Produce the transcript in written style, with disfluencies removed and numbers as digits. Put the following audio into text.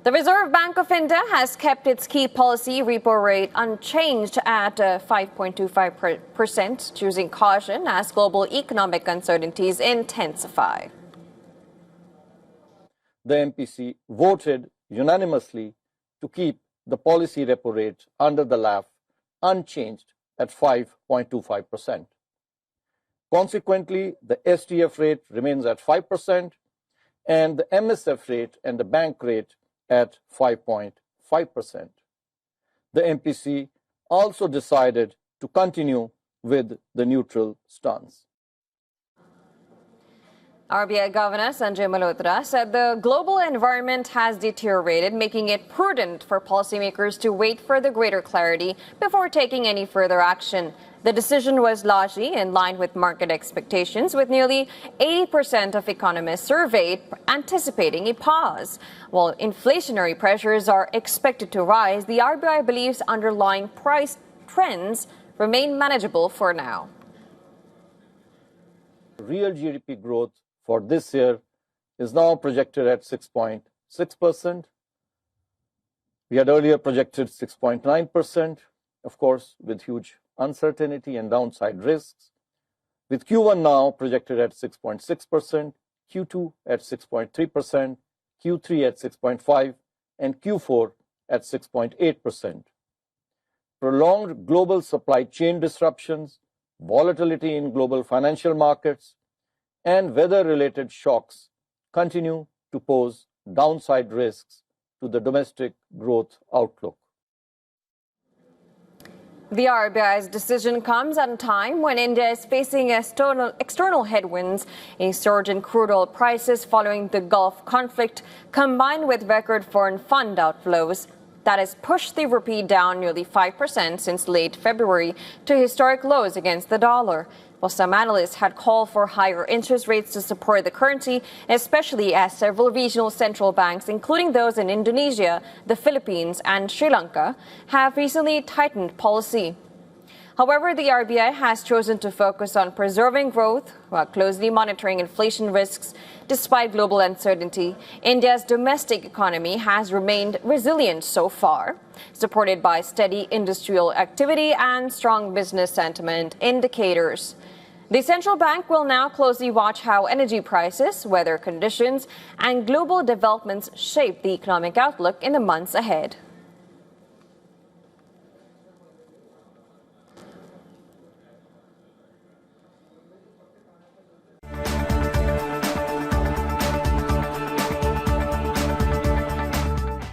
The Reserve Bank of India has kept its key policy repo rate unchanged at 5.25%, choosing caution as global economic uncertainties intensify. The MPC voted unanimously to keep the policy repo rate under the LAF unchanged at 5.25%. Consequently, the STF rate remains at 5% and the MSF rate and the bank rate at 5.5%. The MPC also decided to continue with the neutral stance. RBI Governor Sanjay Malhotra said the global environment has deteriorated, making it prudent for policymakers to wait for the greater clarity before taking any further action. The decision was largely in line with market expectations, with nearly 80% of economists surveyed anticipating a pause. While inflationary pressures are expected to rise, the RBI believes underlying price trends remain manageable for now. Real GDP growth for this year is now projected at 6.6%. We had earlier projected 6.9%, of course, with huge uncertainty and downside risks, with Q1 now projected at 6.6%, Q2 at 6.3%, Q3 at 6.5%, and Q4 at 6.8%. Prolonged global supply chain disruptions, volatility in global financial markets, and weather-related shocks continue to pose downside risks to the domestic growth outlook. The RBI's decision comes at a time when India is facing external headwinds, a surge in crude oil prices following the Gulf conflict, combined with record foreign fund outflows. That has pushed the rupee down nearly 5% since late February to historic lows against the dollar. While some analysts had called for higher interest rates to support the currency, especially as several regional central banks, including those in Indonesia, the Philippines, and Sri Lanka, have recently tightened policy. However, the RBI has chosen to focus on preserving growth while closely monitoring inflation risks. Despite global uncertainty, India's domestic economy has remained resilient so far, supported by steady industrial activity and strong business sentiment indicators. The central bank will now closely watch how energy prices, weather conditions, and global developments shape the economic outlook in the months ahead.